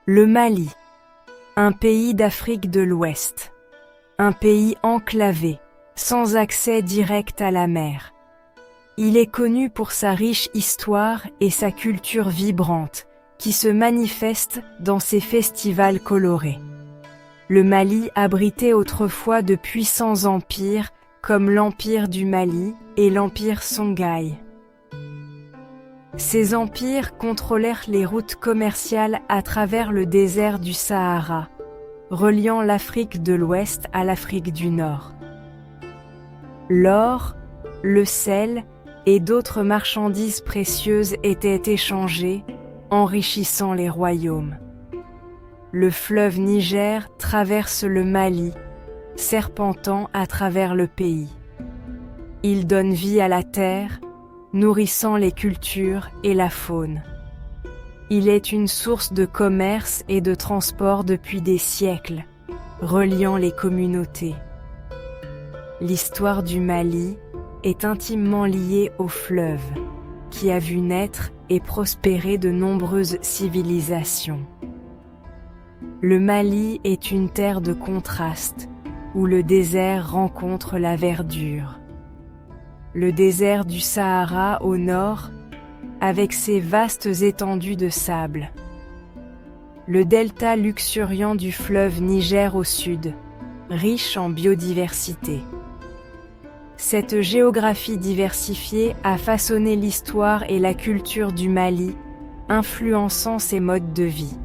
Le Mali, un pays d'Afrique de l'Ouest, un pays enclavé, sans accès direct à la mer. Il est connu pour sa riche histoire et sa culture vibrante, qui se manifeste dans ses festivals colorés. Le Mali abritait autrefois de puissants empires comme l'Empire du Mali et l'Empire Songhai. Ces empires contrôlèrent les routes commerciales à travers le désert du Sahara, reliant l'Afrique de l'Ouest à l'Afrique du Nord. L'or, le sel et d'autres marchandises précieuses étaient échangées, enrichissant les royaumes. Le fleuve Niger traverse le Mali, serpentant à travers le pays. Il donne vie à la terre, nourrissant les cultures et la faune. Il est une source de commerce et de transport depuis des siècles, reliant les communautés. L'histoire du Mali est intimement liée au fleuve, qui a vu naître et prospérer de nombreuses civilisations. Le Mali est une terre de contraste, où le désert rencontre la verdure. Le désert du Sahara au nord, avec ses vastes étendues de sable. Le delta luxuriant du fleuve Niger au sud, riche en biodiversité. Cette géographie diversifiée a façonné l'histoire et la culture du Mali, influençant ses modes de vie.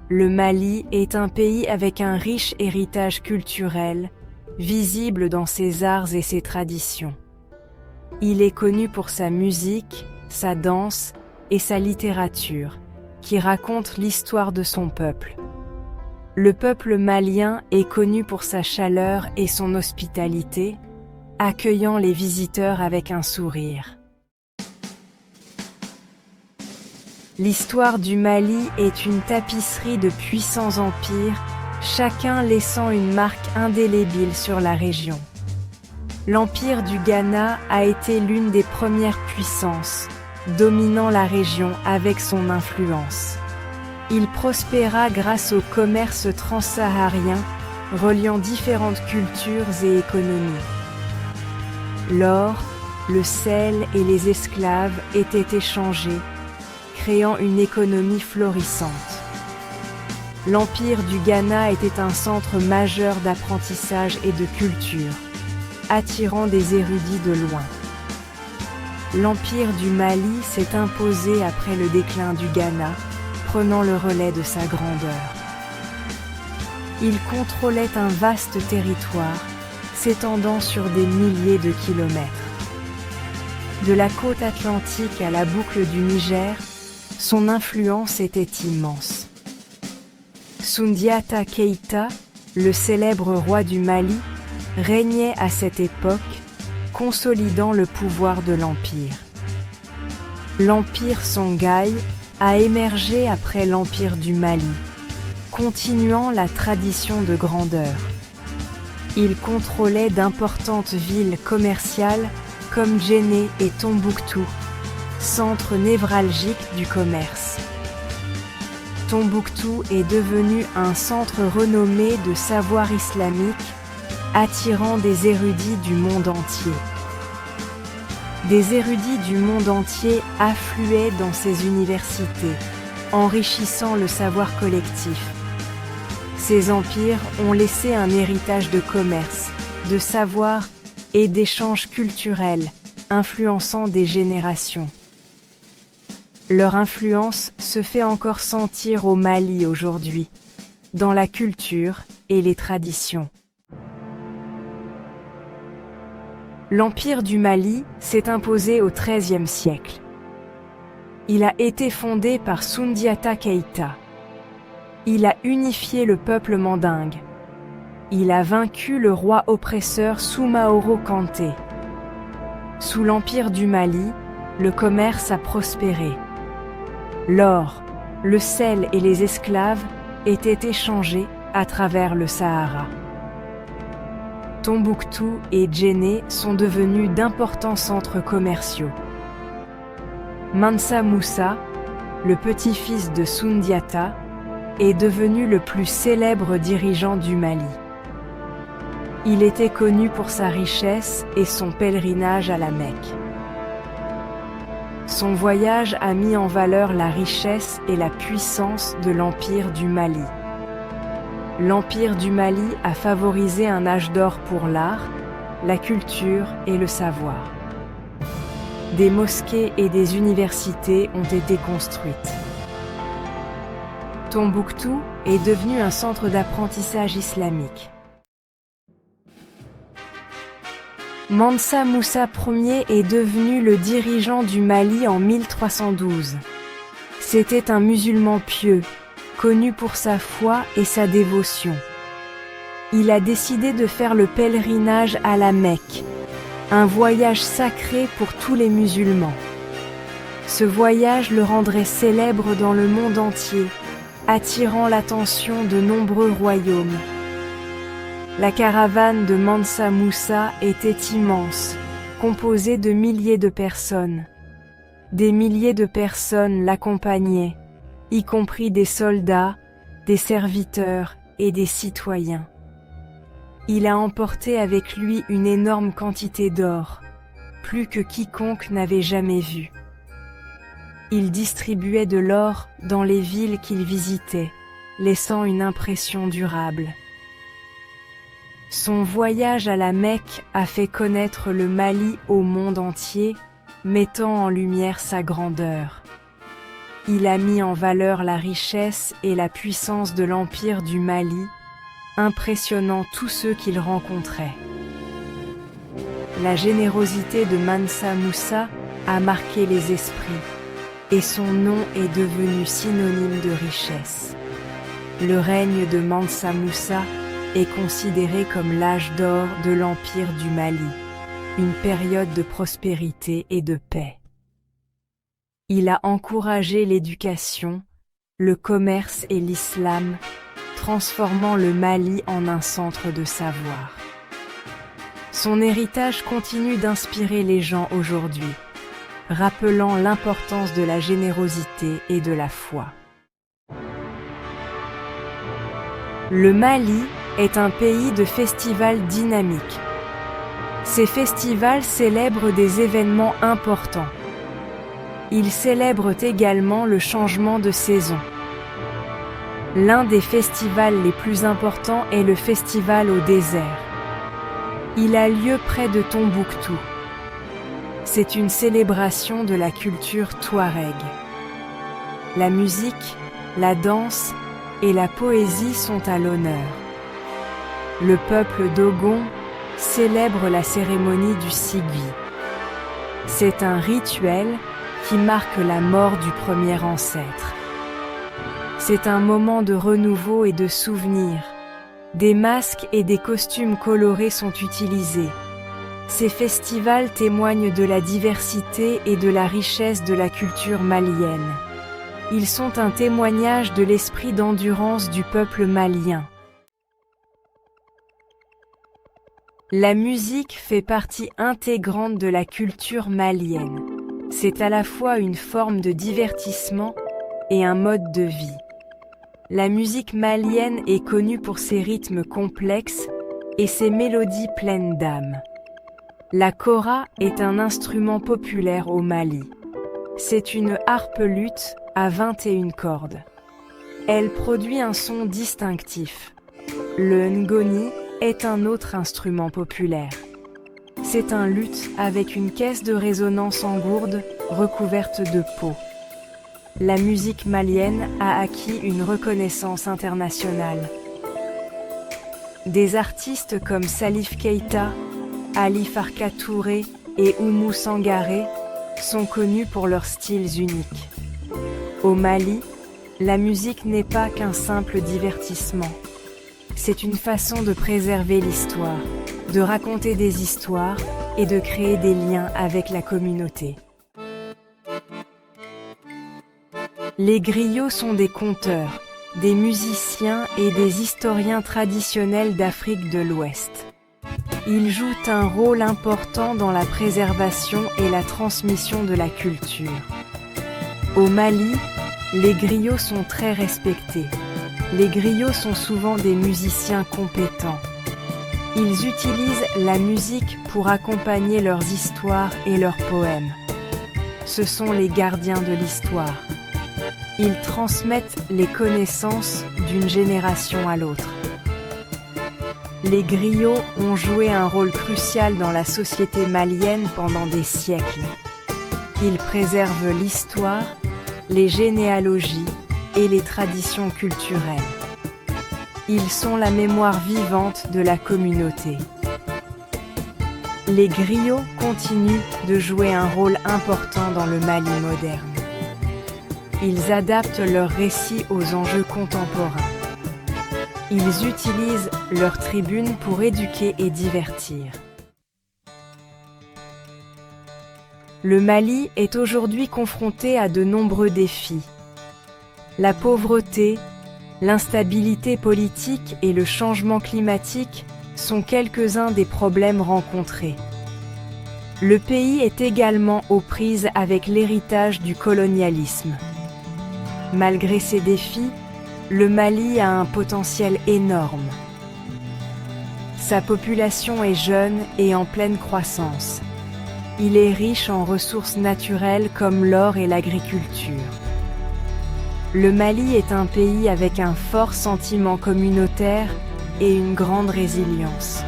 Le Mali est un pays avec un riche héritage culturel, visible dans ses arts et ses traditions. Il est connu pour sa musique, sa danse et sa littérature, qui racontent l'histoire de son peuple. Le peuple malien est connu pour sa chaleur et son hospitalité, accueillant les visiteurs avec un sourire. L'histoire du Mali est une tapisserie de puissants empires, chacun laissant une marque indélébile sur la région. L'Empire du Ghana a été l'une des premières puissances, dominant la région avec son influence. Il prospéra grâce au commerce transsaharien, reliant différentes cultures et économies. L'or, le sel et les esclaves étaient échangés, créant une économie florissante. L'Empire du Ghana était un centre majeur d'apprentissage et de culture, attirant des érudits de loin. L'Empire du Mali s'est imposé après le déclin du Ghana, prenant le relais de sa grandeur. Il contrôlait un vaste territoire, s'étendant sur des milliers de kilomètres. De la côte atlantique à la boucle du Niger, son influence était immense. Soundiata Keïta, le célèbre roi du Mali, régnait à cette époque, consolidant le pouvoir de l'Empire. L'Empire Songhai a émergé après l'Empire du Mali, continuant la tradition de grandeur. Il contrôlait d'importantes villes commerciales comme Djenné et Tombouctou, centre névralgique du commerce. Tombouctou est devenu un centre renommé de savoir islamique, attirant des érudits du monde entier. Des érudits du monde entier affluaient dans ces universités, enrichissant le savoir collectif. Ces empires ont laissé un héritage de commerce, de savoir et d'échanges culturels, influençant des générations. Leur influence se fait encore sentir au Mali aujourd'hui, dans la culture et les traditions. L'Empire du Mali s'est imposé au XIIIe siècle. Il a été fondé par Soundiata Keïta. Il a unifié le peuple mandingue. Il a vaincu le roi oppresseur Soumaoro Kanté. Sous l'Empire du Mali, le commerce a prospéré. L'or, le sel et les esclaves étaient échangés à travers le Sahara. Tombouctou et Djenné sont devenus d'importants centres commerciaux. Mansa Moussa, le petit-fils de Soundiata, est devenu le plus célèbre dirigeant du Mali. Il était connu pour sa richesse et son pèlerinage à la Mecque. Son voyage a mis en valeur la richesse et la puissance de l'Empire du Mali. L'Empire du Mali a favorisé un âge d'or pour l'art, la culture et le savoir. Des mosquées et des universités ont été construites. Tombouctou est devenu un centre d'apprentissage islamique. Mansa Moussa Ier est devenu le dirigeant du Mali en 1312. C'était un musulman pieux, connu pour sa foi et sa dévotion. Il a décidé de faire le pèlerinage à la Mecque, un voyage sacré pour tous les musulmans. Ce voyage le rendrait célèbre dans le monde entier, attirant l'attention de nombreux royaumes. La caravane de Mansa Moussa était immense, composée de milliers de personnes. Des milliers de personnes l'accompagnaient, y compris des soldats, des serviteurs et des citoyens. Il a emporté avec lui une énorme quantité d'or, plus que quiconque n'avait jamais vu. Il distribuait de l'or dans les villes qu'il visitait, laissant une impression durable. Son voyage à la Mecque a fait connaître le Mali au monde entier, mettant en lumière sa grandeur. Il a mis en valeur la richesse et la puissance de l'Empire du Mali, impressionnant tous ceux qu'il rencontrait. La générosité de Mansa Moussa a marqué les esprits, et son nom est devenu synonyme de richesse. Le règne de Mansa Moussa est considéré comme l'âge d'or de l'Empire du Mali, une période de prospérité et de paix. Il a encouragé l'éducation, le commerce et l'islam, transformant le Mali en un centre de savoir. Son héritage continue d'inspirer les gens aujourd'hui, rappelant l'importance de la générosité et de la foi. Le Mali est un pays de festivals dynamiques. Ces festivals célèbrent des événements importants. Ils célèbrent également le changement de saison. L'un des festivals les plus importants est le festival au désert. Il a lieu près de Tombouctou. C'est une célébration de la culture touareg. La musique, la danse et la poésie sont à l'honneur. Le peuple dogon célèbre la cérémonie du Sigui. C'est un rituel qui marque la mort du premier ancêtre. C'est un moment de renouveau et de souvenir. Des masques et des costumes colorés sont utilisés. Ces festivals témoignent de la diversité et de la richesse de la culture malienne. Ils sont un témoignage de l'esprit d'endurance du peuple malien. La musique fait partie intégrante de la culture malienne. C'est à la fois une forme de divertissement et un mode de vie. La musique malienne est connue pour ses rythmes complexes et ses mélodies pleines d'âme. La kora est un instrument populaire au Mali. C'est une harpe-luth à 21 cordes. Elle produit un son distinctif. Le ngoni est un autre instrument populaire. C'est un luth avec une caisse de résonance en gourde recouverte de peau. La musique malienne a acquis une reconnaissance internationale. Des artistes comme Salif Keita, Ali Farka Touré et Oumou Sangaré sont connus pour leurs styles uniques. Au Mali, la musique n'est pas qu'un simple divertissement. C'est une façon de préserver l'histoire, de raconter des histoires et de créer des liens avec la communauté. Les griots sont des conteurs, des musiciens et des historiens traditionnels d'Afrique de l'Ouest. Ils jouent un rôle important dans la préservation et la transmission de la culture. Au Mali, les griots sont très respectés. Les griots sont souvent des musiciens compétents. Ils utilisent la musique pour accompagner leurs histoires et leurs poèmes. Ce sont les gardiens de l'histoire. Ils transmettent les connaissances d'une génération à l'autre. Les griots ont joué un rôle crucial dans la société malienne pendant des siècles. Ils préservent l'histoire, les généalogies et les traditions culturelles. Ils sont la mémoire vivante de la communauté. Les griots continuent de jouer un rôle important dans le Mali moderne. Ils adaptent leurs récits aux enjeux contemporains. Ils utilisent leurs tribunes pour éduquer et divertir. Le Mali est aujourd'hui confronté à de nombreux défis. La pauvreté, l'instabilité politique et le changement climatique sont quelques-uns des problèmes rencontrés. Le pays est également aux prises avec l'héritage du colonialisme. Malgré ces défis, le Mali a un potentiel énorme. Sa population est jeune et en pleine croissance. Il est riche en ressources naturelles comme l'or et l'agriculture. Le Mali est un pays avec un fort sentiment communautaire et une grande résilience.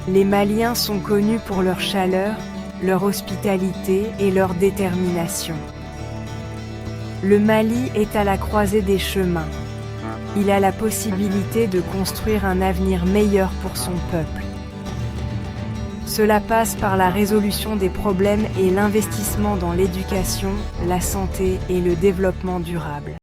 Les Maliens sont connus pour leur chaleur, leur hospitalité et leur détermination. Le Mali est à la croisée des chemins. Il a la possibilité de construire un avenir meilleur pour son peuple. Cela passe par la résolution des problèmes et l'investissement dans l'éducation, la santé et le développement durable.